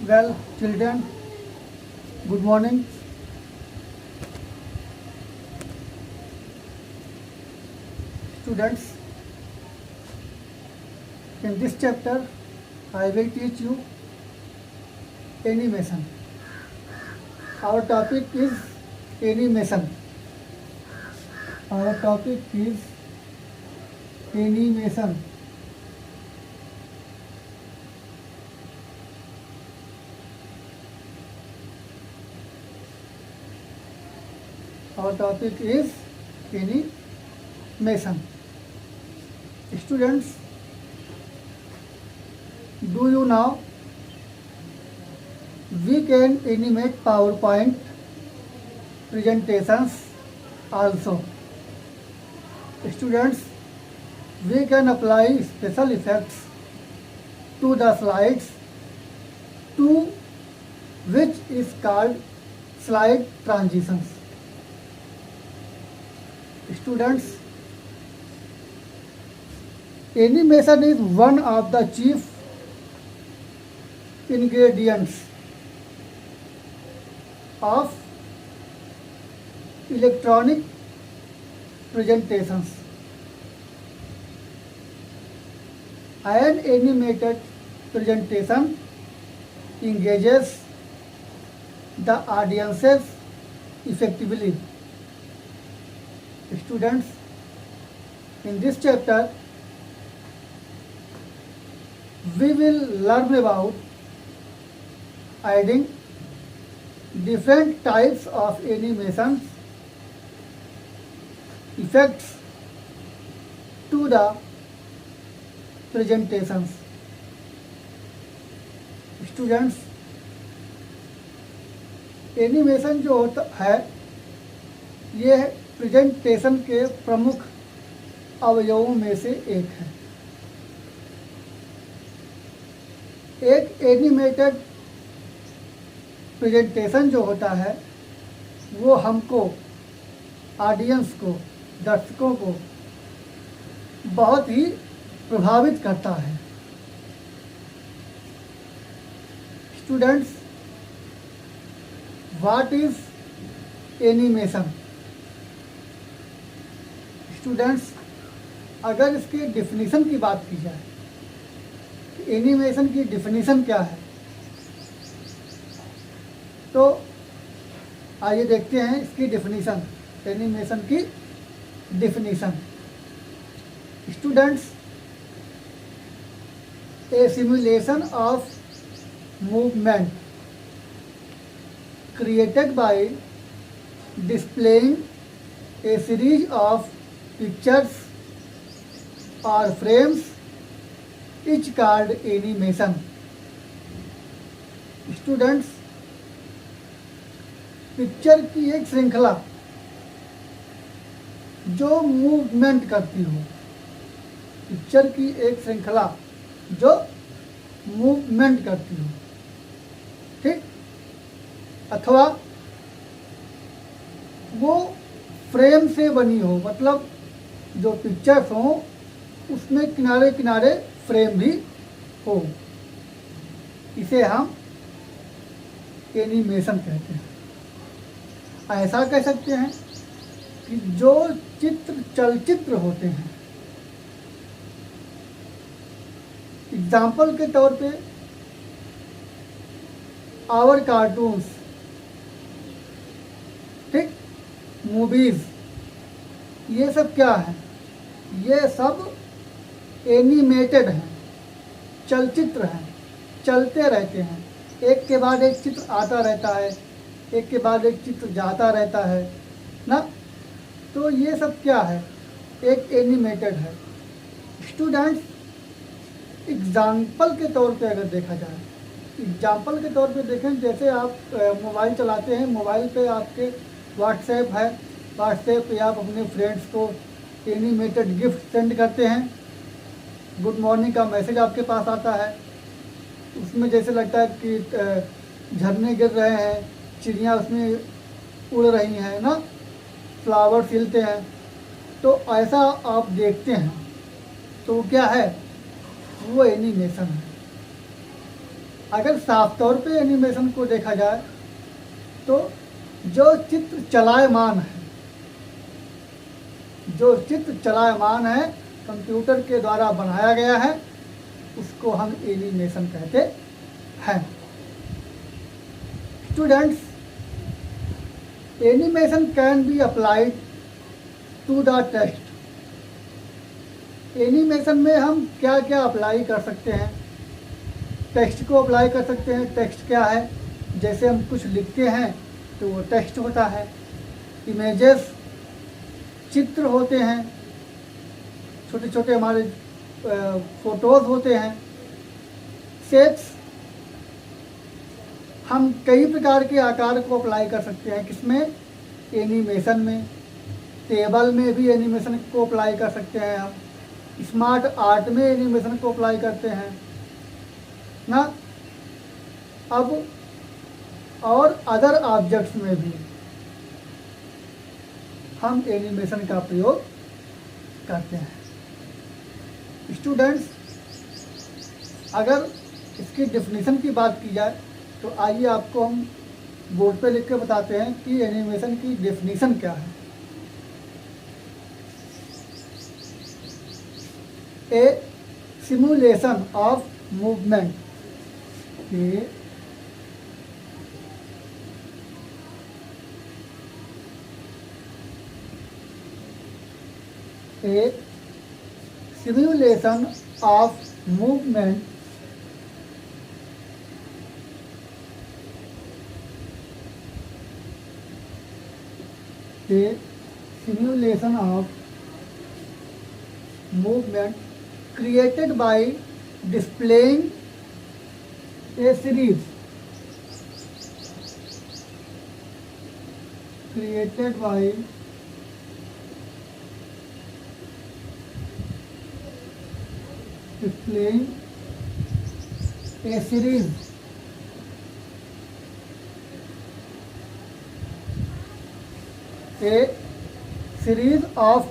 Well, children, good morning. Students, in this chapter, I will teach you animation. Our topic is animation. Our topic is animation. Our topic is animation. Students, do you know we can animate PowerPoint presentations also. Students, we can apply special effects to the slides, to which is called slide transitions. Students, animation is one of the chief ingredients of electronic presentations. An animated presentation engages the audiences effectively. Students, in this chapter, we will learn about adding different types of animations effects to the presentations. Students, animation जो होता है ये presentation के प्रमुख अवयवों में से एक है। एक एनिमेटेड प्रेजेंटेशन जो होता है वो हमको, ऑडियंस को, दर्शकों को बहुत ही प्रभावित करता है। Students, what is animation? Students, अगर इसके डिफिनीशन की बात की जाए, एनिमेशन की डिफिनीशन क्या है, तो आइए देखते हैं इसकी डिफिनीशन। एनिमेशन की definition, students, A simulation of movement created by displaying a series of pictures or frames is called animation. Students, picture की एक श्रृंखला जो मूवमेंट करती हो, पिक्चर की एक श्रृंखला जो मूवमेंट करती हो, ठीक, अथवा वो फ्रेम से बनी हो, मतलब जो पिक्चर्स हो उसमें किनारे किनारे फ्रेम भी हो, इसे हम एनिमेशन कहते हैं। ऐसा कह सकते हैं कि जो चित्र चलचित्र होते हैं, एग्जाम्पल के तौर पे आवर कार्टून्स, ठीक, मूवीज, ये सब क्या है? ये सब एनिमेटेड हैं, चलचित्र हैं, चलते रहते हैं, एक के बाद एक चित्र आता रहता है, एक के बाद एक चित्र जाता रहता है ना, तो ये सब क्या है? एक एनिमेटेड है। स्टूडेंट्स, एग्जाम्पल के तौर पे अगर देखा जाए, एग्जाम्पल के तौर पे देखें, जैसे आप मोबाइल चलाते हैं, मोबाइल पे आपके व्हाट्सएप है, व्हाट्सएप पे आप अपने फ्रेंड्स को एनिमेटेड गिफ्ट सेंड करते हैं, गुड मॉर्निंग का मैसेज आपके पास आता है, उसमें जैसे लगता है कि झरने गिर रहे हैं, चिड़ियाँ उसमें उड़ रही हैं ना, फ्लावर खिलते हैं, तो ऐसा आप देखते हैं तो क्या है? वो एनिमेशन है। अगर साफ तौर पे एनिमेशन को देखा जाए तो जो चित्र चलायमान है, जो चित्र चलायमान है, कंप्यूटर के द्वारा बनाया गया है, उसको हम एनिमेशन कहते हैं। Students, animation can be applied to the text. Animation में हम क्या क्या अप्लाई कर सकते हैं? टेक्स्ट को अप्लाई कर सकते हैं। टेक्स्ट क्या है? जैसे हम कुछ लिखते हैं तो वो टेक्स्ट होता है। इमेजेस, चित्र होते हैं, छोटे छोटे हमारे फोटोज़ होते हैं। शेप्स, हम कई प्रकार के आकार को अप्लाई कर सकते हैं। किसमें? एनिमेशन में। टेबल में भी एनिमेशन को अप्लाई कर सकते हैं हम। स्मार्ट आर्ट में एनिमेशन को अप्लाई करते हैं ना। अब और अदर ऑब्जेक्ट्स में भी हम एनिमेशन का प्रयोग करते हैं। स्टूडेंट्स, अगर इसकी डेफिनेशन की बात की जाए तो आइए आपको हम बोर्ड पे लिख के बताते हैं कि एनिमेशन की डेफिनेशन क्या है। A simulation of movement, a simulation of movement created by displaying a series created by displaying a series of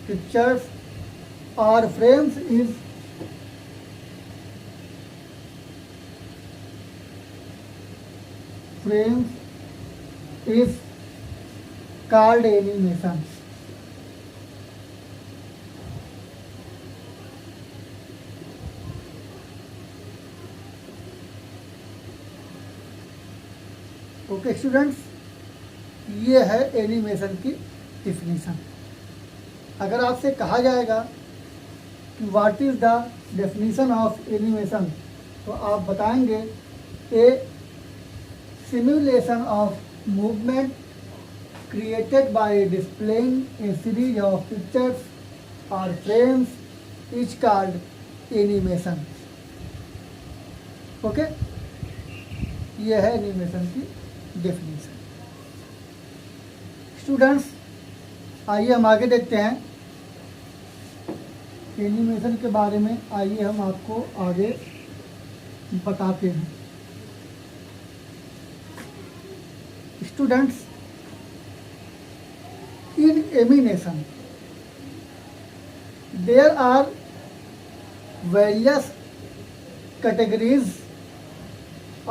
pictures or frames is called animation. Okay students, ये है एनिमेशन की डेफिनेशन। अगर आपसे कहा जाएगा कि what is the definition of animation, तो आप बताएंगे a simulation of movement created by displaying a series of pictures or frames is called animation. Okay, ये है एनिमेशन की डेफिनेशन। स्टूडेंट्स, आइए हम आगे देखते हैं एनिमेशन के बारे में। आइए हम आपको आगे बताते हैं। Students, in animation there are various categories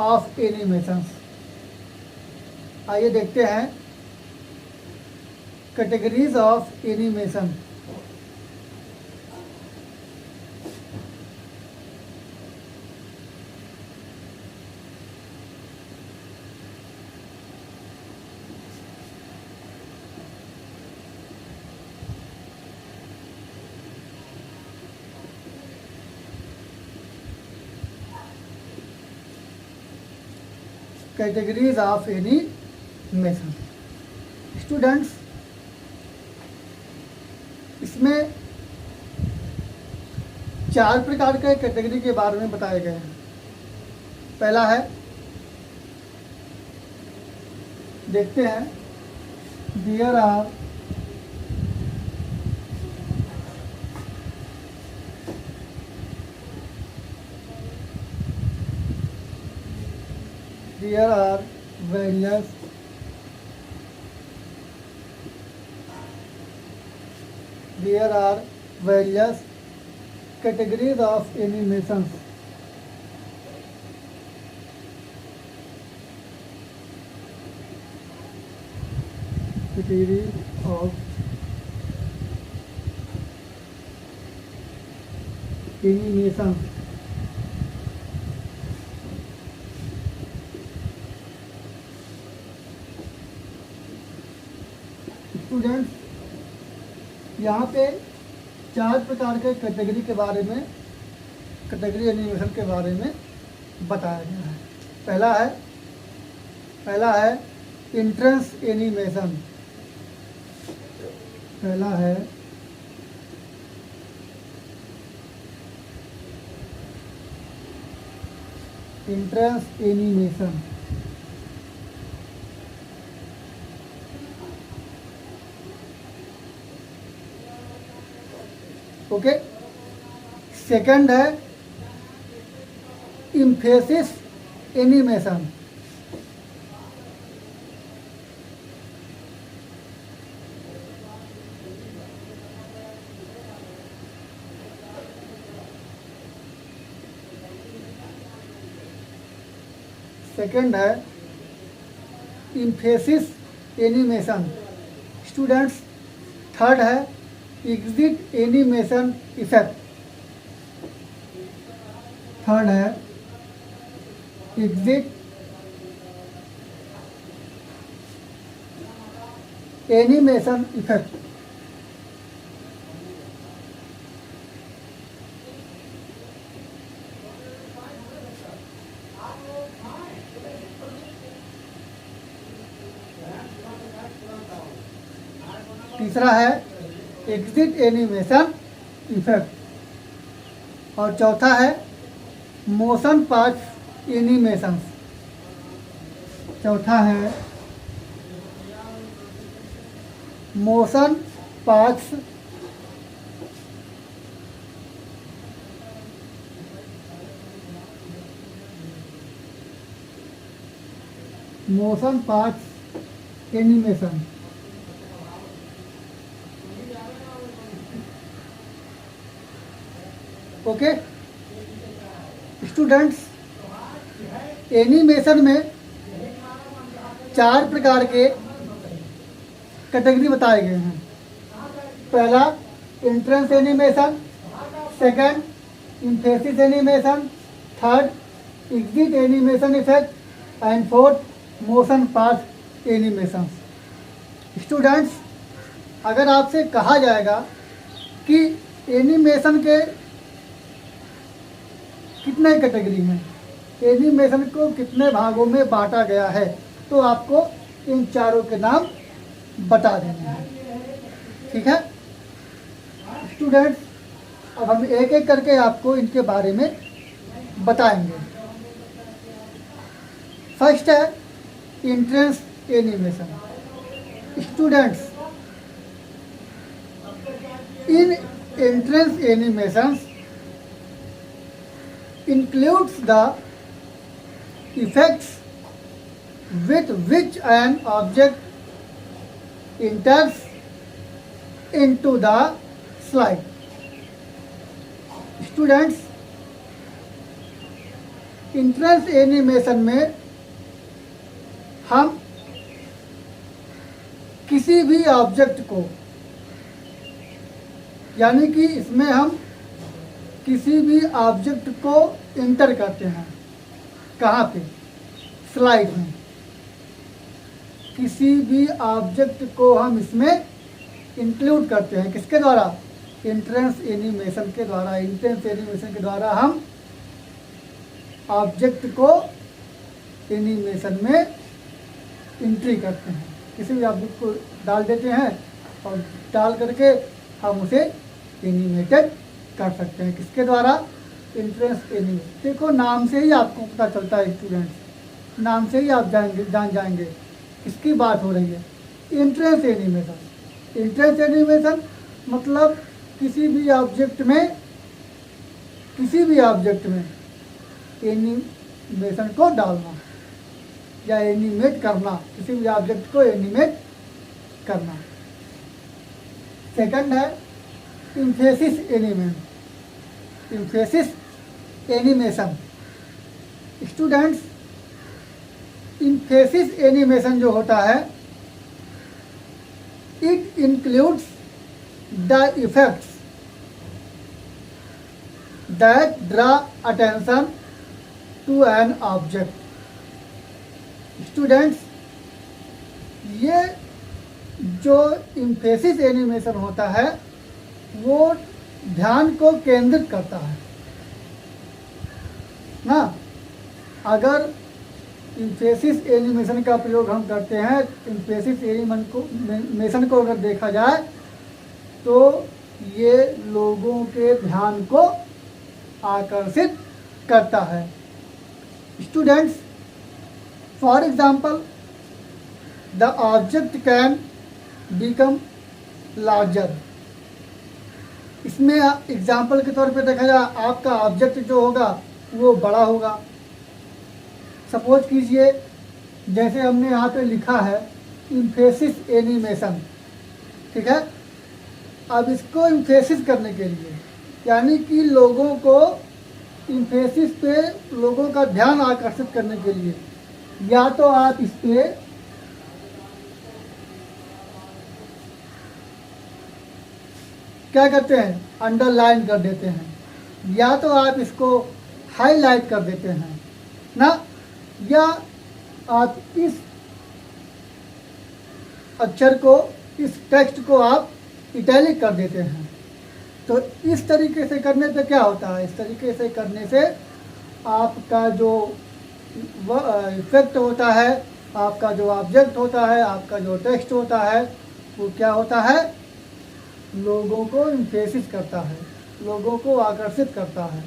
of animations. आइए देखते हैं categories of animation. Categories of animation. Students, इसमें 4 प्रकार के कैटेगरी के बारे में बताए गए हैं। पहला है, देखते हैं, there are various there are various categories of animations. Category of animation. Students, यहाँ पे 4 प्रकार के कैटेगरी के बारे में, कैटेगरी एनिमेशन के बारे में बताया गया है। पहला है एंट्रेंस एनिमेशन। पहला है एंट्रेंस एनिमेशन। ओके। सेकंड है इम्फेसिस एनिमेशन। सेकंड है इम्फेसिस एनिमेशन स्टूडेंट्स। थर्ड है एग्जिट एनिमेशन इफेक्ट। थर्ड है एग्जिट एनिमेशन इफेक्ट। तीसरा है एग्जिट एनिमेशन इफेक्ट और चौथा है मोशन पाथ एनिमेशन। चौथा है motion paths animation. Okay students, animation में 4 प्रकार के कैटेगरी बताए गए हैं। पहला entrance animation, second emphasis animation, third exit animation effect and fourth motion path animation. Students, अगर आपसे कहा जाएगा कि एनिमेशन के कितने कैटेगरी हैं, एनिमेशन को कितने भागों में बांटा गया है, तो आपको इन चारों के नाम बता देने हैं। ठीक है स्टूडेंट्स, अब हम एक एक करके आपको इनके बारे में बताएंगे। फर्स्ट है entrance animation. Students, in entrance animations includes the effects with which an object enters into the slide. Students, entrance animation में हम किसी भी ऑब्जेक्ट को, यानी कि इसमें हम किसी भी ऑब्जेक्ट को इंटर करते हैं। कहाँ पे? स्लाइड में। किसी भी ऑब्जेक्ट को हम इसमें इंक्लूड करते हैं। किसके द्वारा? एंट्रेंस एनिमेशन के द्वारा। एंट्रेंस एनिमेशन के द्वारा हम ऑब्जेक्ट को एनिमेशन में एंट्री करते हैं। किसी भी ऑब्जेक्ट को डाल देते हैं और डाल करके हम उसे एनिमेटेड कर सकते हैं। किसके द्वारा? Entrance animation. देखो, नाम से ही आपको पता चलता है स्टूडेंट्स, नाम से ही आप जान जाएंगे किसकी बात हो रही है। Entrance animation. एंट्रेंस एनिमेशन मतलब किसी भी ऑब्जेक्ट में एनिमेशन को डालना या एनिमेट करना, किसी भी ऑब्जेक्ट को एनिमेट करना। सेकंड है emphasis animation. Students, emphasis animation जो होता है, it includes the effects that draw attention to an object. Students, ये जो इम्फेसिस एनिमेशन होता है वो ध्यान को केंद्रित करता है ना। अगर इम्फेसिस एनिमेशन का प्रयोग हम करते हैं, इम्फेसिस एनिमेशन को अगर देखा जाए तो ये लोगों के ध्यान को आकर्षित करता है। Students, for example, the object can become larger. इसमें एग्जाम्पल के तौर पे देखा जाए, आपका ऑब्जेक्ट जो होगा वो बड़ा होगा। सपोज कीजिए, जैसे हमने यहाँ पे लिखा है इम्फेसिस एनिमेशन, ठीक है। अब इसको इम्फेसिस करने के लिए, यानी कि लोगों को इम्फेसिस पे लोगों का ध्यान आकर्षित करने के लिए, या तो आप इस पे क्या करते हैं, अंडरलाइन कर देते हैं, या तो आप इसको हाईलाइट कर देते हैं ना, या आप इस अक्षर को, इस टेक्स्ट को आप इटैलिक कर देते हैं। तो इस तरीके से करने पे क्या होता है, इस तरीके से करने से आपका जो इफेक्ट होता है, आपका जो ऑब्जेक्ट होता है, आपका जो टेक्स्ट होता है, वो क्या होता है, लोगों को इम्फेसिस करता है, लोगों को आकर्षित करता है,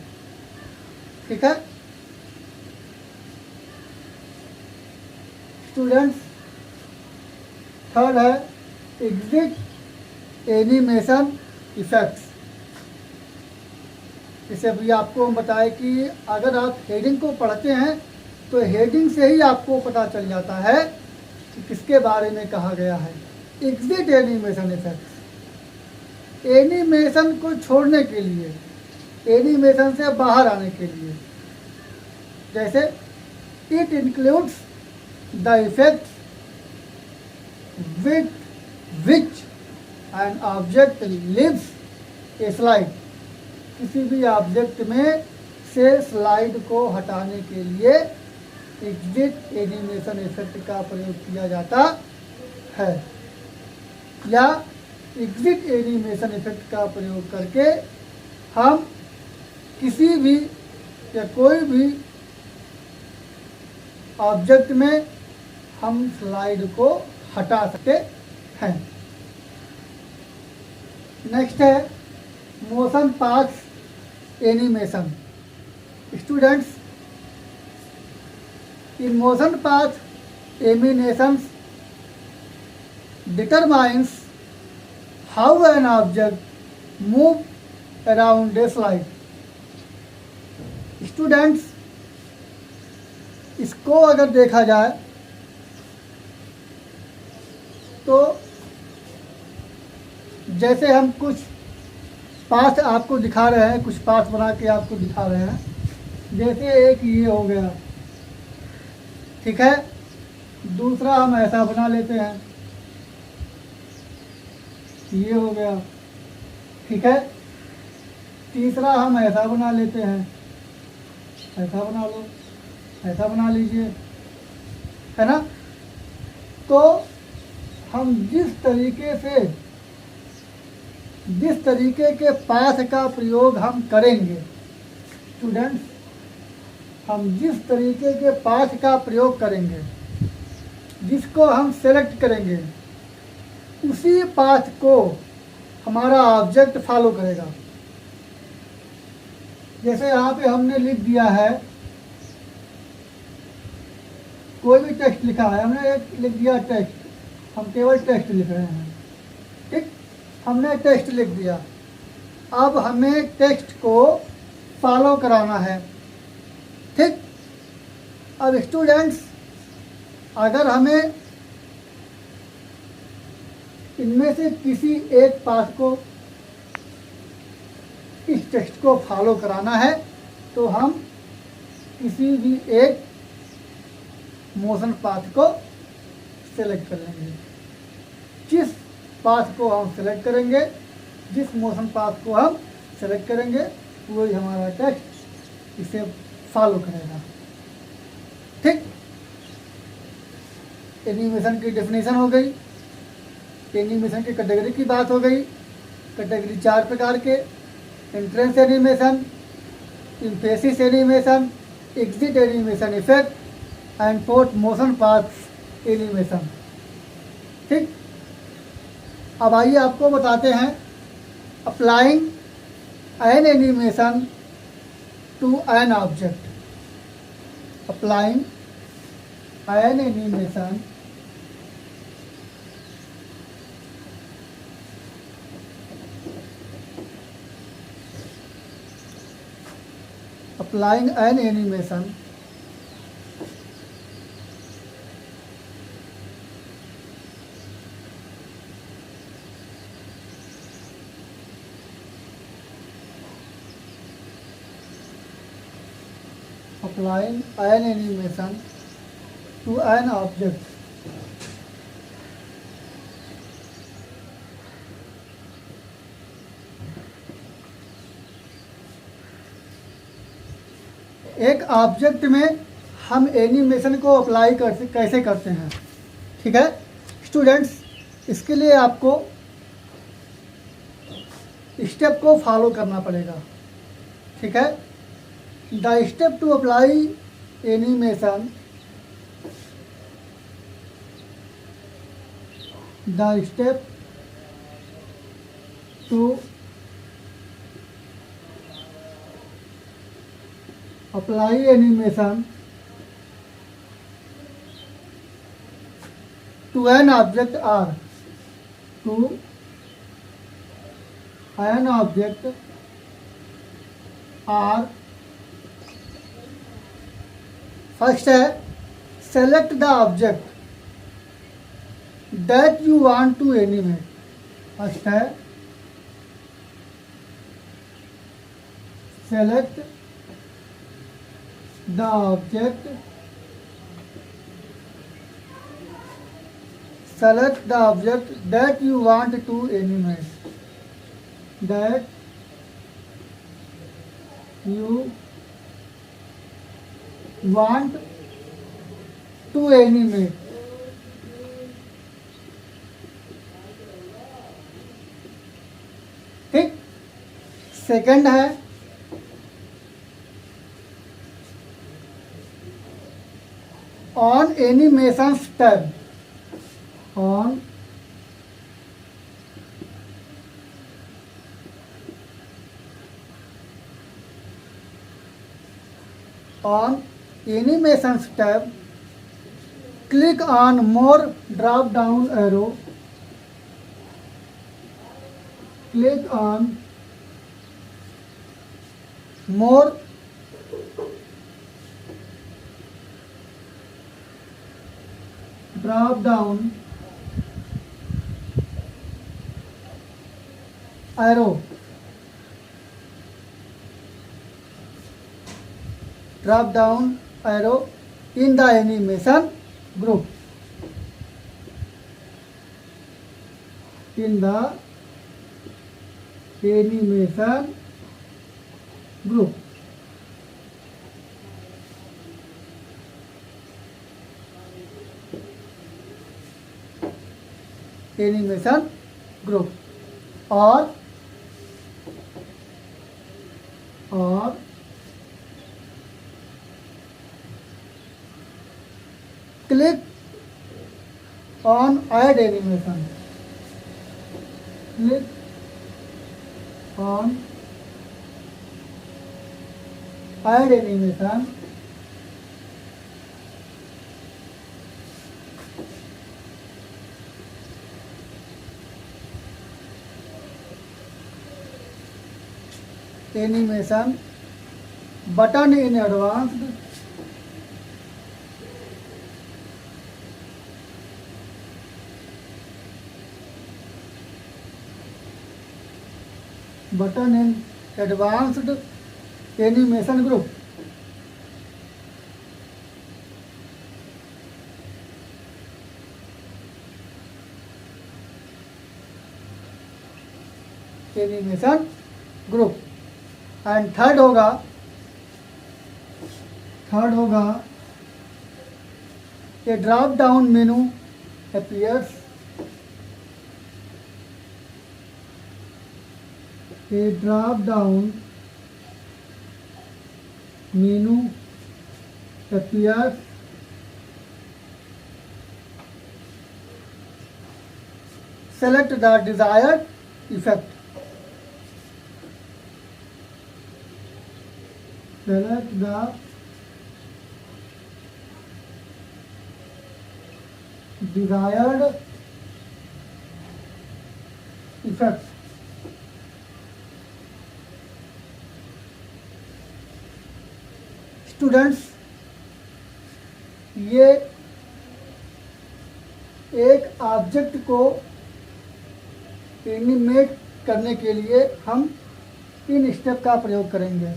ठीक है। स्टूडेंट्स, थर्ड है एग्जिट एनिमेशन इफेक्ट्स। जैसे अभी आपको हम बताएं कि अगर आप हेडिंग को पढ़ते हैं तो हेडिंग से ही आपको पता चल जाता है कि किसके बारे में कहा गया है। एग्जिट एनिमेशन इफेक्ट्स, एनिमेशन को छोड़ने के लिए, एनिमेशन से बाहर आने के लिए। जैसे it includes the effects with which an object leaves a slide. किसी भी ऑब्जेक्ट में से स्लाइड को हटाने के लिए एग्जिट एनिमेशन इफेक्ट का प्रयोग किया जाता है, या एग्जिट एनिमेशन इफेक्ट का प्रयोग करके हम किसी भी या कोई भी ऑब्जेक्ट में हम स्लाइड को हटा सकते हैं। नेक्स्ट है motion paths animation. Students, in motion path animations determines how an object move around a slide. Students, इसको अगर देखा जाए तो जैसे हम कुछ पाथ आपको दिखा रहे हैं, कुछ पाथ बना के आपको दिखा रहे हैं। जैसे एक ये हो गया, ठीक है। दूसरा हम ऐसा बना लेते हैं, ये हो गया, ठीक है। तीसरा हम ऐसा बना लेते हैं, ऐसा बना लो, ऐसा बना लीजिए, है ना। तो हम जिस तरीके के पाथ का प्रयोग हम करेंगे, स्टूडेंट्स, हम जिस तरीके के पाथ का प्रयोग करेंगे, जिसको हम सेलेक्ट करेंगे, उसी पाथ को हमारा ऑब्जेक्ट फॉलो करेगा। जैसे यहाँ पे हमने लिख दिया है, कोई भी टेक्स्ट लिखा है, हमने एक लिख दिया टेक्स्ट, हम केवल टेक्स्ट लिख रहे हैं, ठीक। हमने टेक्स्ट लिख दिया, अब हमें टेक्स्ट को फॉलो कराना है, ठीक। अब स्टूडेंट्स, अगर हमें इनमें से किसी एक पाथ को इस टेक्स्ट को फॉलो कराना है तो हम किसी भी एक मोशन पाथ को सेलेक्ट कर लेंगे। जिस पाथ को हम सेलेक्ट करेंगे, जिस मोशन पाथ को हम सेलेक्ट करेंगे, वही हमारा टेक्स्ट इसे फॉलो करेगा। ठीक, एनिमेशन की डेफिनेशन हो गई, एनिमेशन की कैटेगरी की बात हो गई। कैटेगरी 4 प्रकार के: entrance animation, emphasis animation, exit animation effect and post motion path animation. ठीक, अब आइए आपको बताते हैं applying an animation to an object. Applying an animation applying an animation applying an animation to an object. एक object में हम animation को अप्लाई कैसे करते हैं। ठीक है स्टूडेंट्स, इसके लिए आपको स्टेप को फॉलो करना पड़ेगा। ठीक है, the step to apply animation, the step to apply animation to an object are to an object are first है select the object that you want to animate. first है select the object, select the object that you want to animate, that you want to animate. ठीक, second है on animations tab, on animations tab, click on more drop down arrow, click on more drop down arrow, drop down arrow in the animation group, in the animation group. Animation group और click on add animation, click on add animation, animation button in advanced, button in advanced animation group. Animation group. And third होगा a drop down menu appears, a drop down menu appears, select the desired effect, select the desired effect। Students, ये एक object को animate करने के लिए हम in step का प्रयोग करेंगे।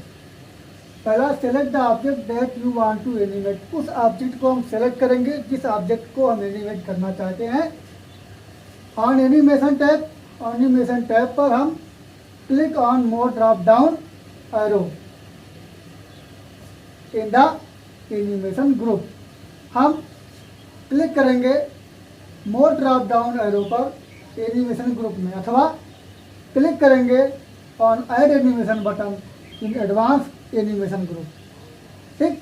पहला, select the object that you want to animate. उस ऑब्जेक्ट को हम सेलेक्ट करेंगे जिस ऑब्जेक्ट को हम एनिमेट करना चाहते हैं। ऑन एनिमेशन टैब पर हम click on more drop down arrow in the animation group. हम क्लिक करेंगे मोर ड्रॉप डाउन एरो पर एनिमेशन ग्रुप में, अथवा क्लिक करेंगे on add animation button in advance animation group. ठीक,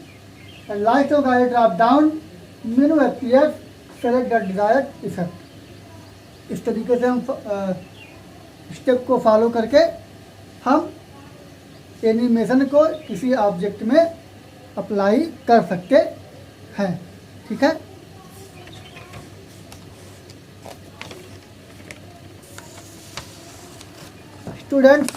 लास्ट होगा ये drop down menu appears, select the desired effect. इस तरीके से हम स्टेप को फॉलो करके हम एनिमेशन को किसी ऑब्जेक्ट में अप्लाई कर सकते हैं। ठीक है, स्टूडेंट्स,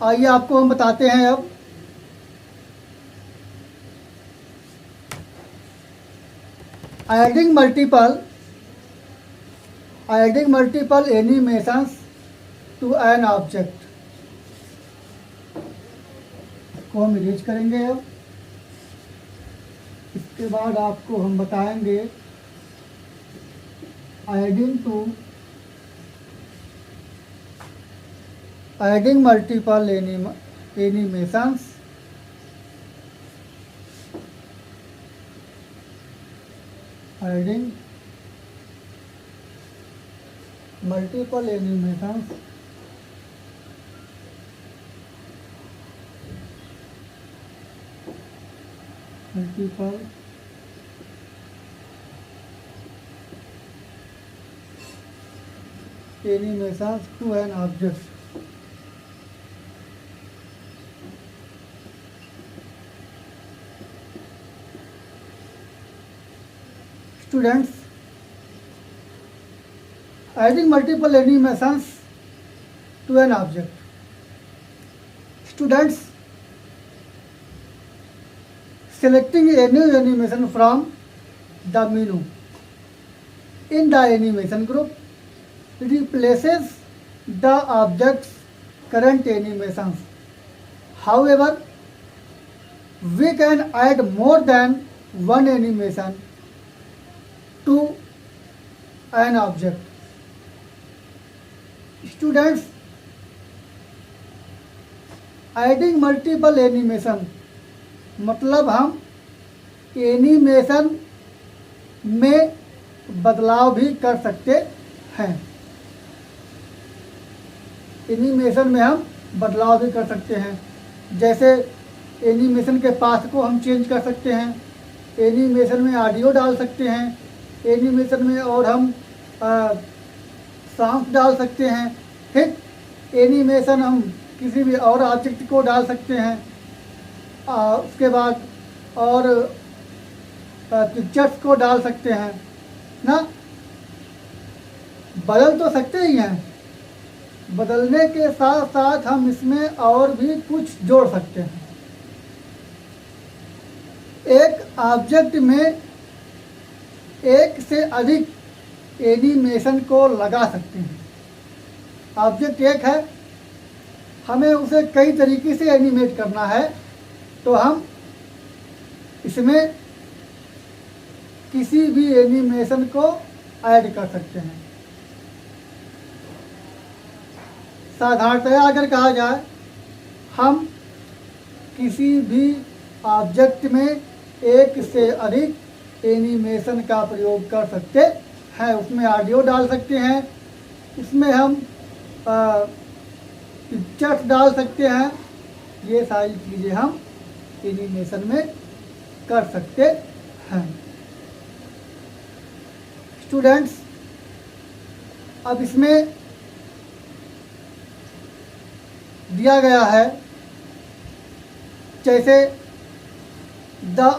आइए आपको हम बताते हैं अब adding multiple animations to an object को हम इरेज करेंगे। अब इसके बाद आपको हम बताएंगे adding multiple animations to an object। Students, adding multiple animations to an object। Students, selecting a new animation from the menu in the animation group replaces the object's current animations. However, we can add more than one animation to an object। Students, adding multiple animation मतलब हम animation में बदलाव भी कर सकते हैं। Animation में हम बदलाव भी कर सकते हैं, जैसे एनिमेशन के पाथ को हम चेंज कर सकते हैं, एनिमेशन में ऑडियो डाल सकते हैं, एनिमेशन में और हम साउंड डाल सकते हैं। ठीक, एनिमेशन हम किसी भी और ऑब्जेक्ट को डाल सकते हैं। उसके बाद और पिक्चर्स को डाल सकते हैं ना, बदल तो सकते ही हैं। बदलने के साथ साथ हम इसमें और भी कुछ जोड़ सकते हैं। एक ऑब्जेक्ट में एक से अधिक एनिमेशन को लगा सकते हैं। ऑब्जेक्ट एक है, हमें उसे कई तरीके से एनिमेट करना है, तो हम इसमें किसी भी एनिमेशन को ऐड कर सकते हैं। साधारणतया अगर कहा जाए, हम किसी भी ऑब्जेक्ट में एक से अधिक एनिमेशन का प्रयोग कर सकते हैं। उसमें ऑडियो डाल सकते हैं, उसमें हम पिक्चर्स डाल सकते हैं। ये सारी चीज़ें हम एनिमेशन में कर सकते हैं। स्टूडेंट्स, अब इसमें दिया गया है जैसे the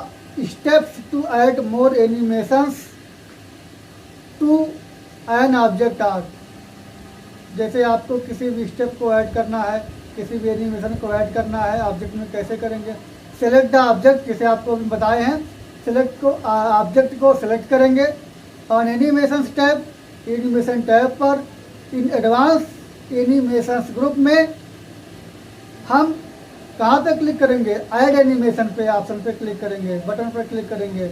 steps to add more animations to an object are. जैसे आपको किसी भी स्टेप को ऐड करना है, किसी भी एनिमेशन को ऐड करना है, ऑब्जेक्ट में कैसे करेंगे? सेलेक्ट द ऑब्जेक्ट, जैसे आपको अभी बताए हैं, सेलेक्ट को ऑब्जेक्ट को सेलेक्ट करेंगे। On animation tab, animation tab पर इन एडवांस एनिमेशन ग्रुप में हम कहाँ पे क्लिक करेंगे? ऐड एनिमेशन पे ऑप्शन पे क्लिक करेंगे, बटन पर क्लिक करेंगे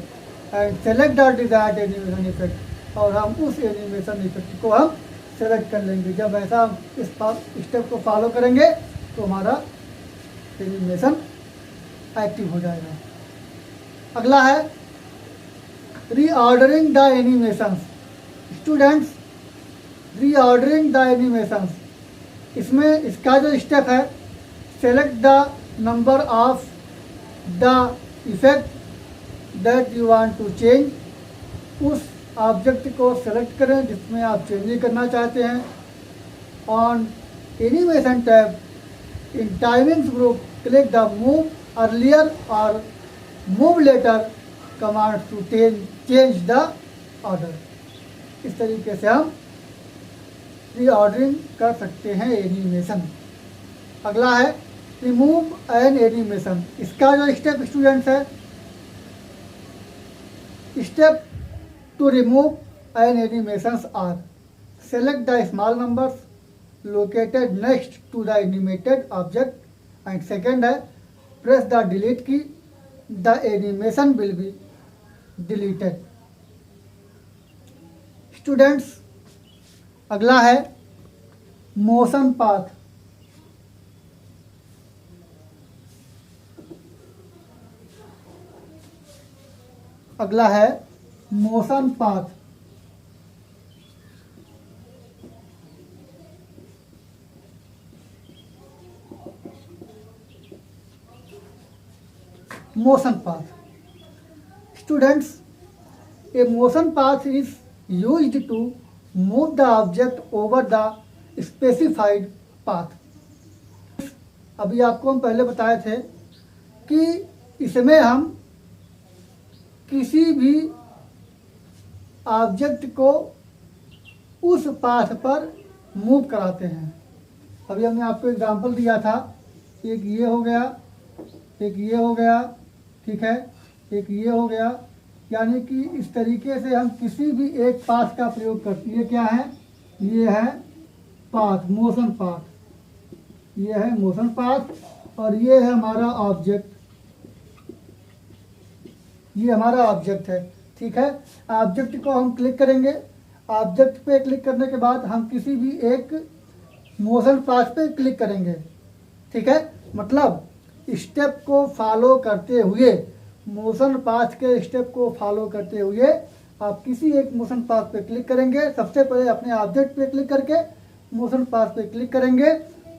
and select the desired animation effect, और हम उस एनिमेशन इफेक्ट को हम सेलेक्ट कर लेंगे। जब ऐसा इस स्टेप को फॉलो करेंगे तो हमारा एनिमेशन एक्टिव हो जाएगा। अगला है reordering the animations. Students, reordering the animations, इसमें इसका जो स्टेप है, select the number of the effect that you want to change. उस ऑब्जेक्ट को सेलेक्ट करें जिसमें आप चेंजिंग करना चाहते हैं। On animation tab, in timings group, click the move earlier और move later command to change the order. इस तरीके से हम रीऑर्डरिंग कर सकते हैं एनिमेशन। अगला है रिमूव एन एनिमेशन। इसका जो स्टेप स्टूडेंट्स है, step to remove an animations are select the small numbers located next to the animated object and second है press the delete key, the animation will be deleted. Students, अगला है motion path. अगला है motion path. Motion path, students, a motion path is used to move the object over the specified path। अभी आपको हम पहले बताए थे कि इसमें हम किसी भी ऑब्जेक्ट को उस पाथ पर मूव कराते हैं। अभी हमने आपको एग्जांपल दिया था, एक ये हो गया, एक ये हो गया, ठीक है, एक ये हो गया। यानी कि इस तरीके से हम किसी भी एक पाथ का प्रयोग करते हैं। ये क्या है? ये है पाथ, मोशन पाथ। ये है मोशन पाथ और ये है हमारा ऑब्जेक्ट। ये हमारा ऑब्जेक्ट है, ठीक है। ऑब्जेक्ट को हम क्लिक करेंगे। ऑब्जेक्ट पे क्लिक करने के बाद हम किसी भी एक मोशन पाथ पे क्लिक करेंगे, ठीक है। मतलब स्टेप को फॉलो करते हुए, मोशन पाथ के स्टेप को फॉलो करते हुए आप किसी एक मोशन पाथ पे क्लिक करेंगे। सबसे पहले अपने ऑब्जेक्ट पे क्लिक करके मोशन पाथ पे क्लिक करेंगे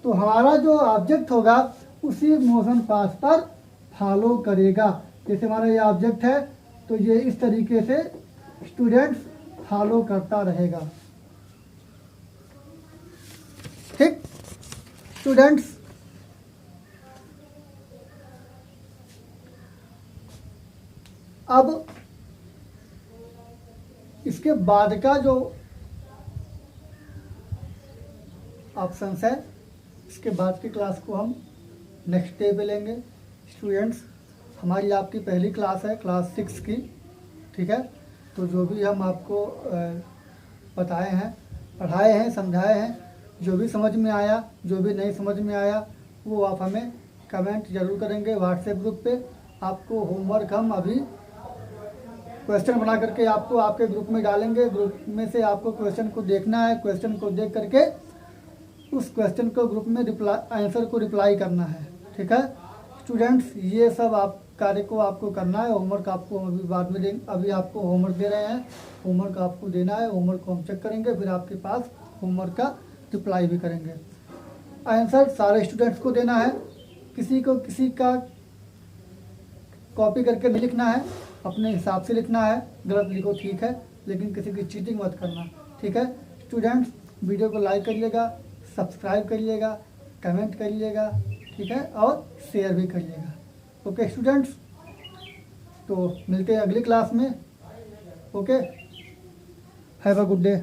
तो हमारा जो ऑब्जेक्ट होगा उसी मोशन पाथ पर फॉलो करेगा। जैसे हमारा ये ऑब्जेक्ट है तो ये इस तरीके से स्टूडेंट्स फॉलो करता रहेगा, ठीक। स्टूडेंट्स, अब इसके बाद का जो ऑप्शंस है, इसके बाद की क्लास को हम नेक्स्ट डे पे लेंगे। स्टूडेंट्स, हमारी आपकी पहली क्लास है, क्लास 6 की, ठीक है। तो जो भी हम आपको बताए हैं, पढ़ाए हैं, समझाए हैं। जो भी समझ में आया, जो भी नहीं समझ में आया, वो आप हमें कमेंट ज़रूर करेंगे व्हाट्सएप ग्रुप पे। आपको होमवर्क हम अभी क्वेश्चन बना करके आपको आपके ग्रुप में डालेंगे। ग्रुप में से आपको क्वेश्चन को देखना है, क्वेश्चन को देख करके उस क्वेश्चन को ग्रुप में आंसर को रिप्लाई करना है। ठीक है स्टूडेंट्स, ये सब आप कार्य को आपको करना है। होमवर्क आपको अभी बाद में दें, अभी आपको होमवर्क दे रहे हैं, होमवर्क आपको देना है। होमवर्क को हम चेक करेंगे, फिर आपके पास होमवर्क का रिप्लाई भी करेंगे। आंसर सारे स्टूडेंट्स को देना है, किसी का कॉपी करके नहीं लिखना है, अपने हिसाब से लिखना है। गलत लिखो ठीक है, लेकिन किसी की चीटिंग मत करना। ठीक है स्टूडेंट्स, वीडियो को लाइक करिएगा, सब्सक्राइब करिएगा, कमेंट करिएगा, ठीक है, और शेयर भी करिएगा। ओके स्टूडेंट्स, तो मिलते हैं अगली क्लास में। Okay, have a good day.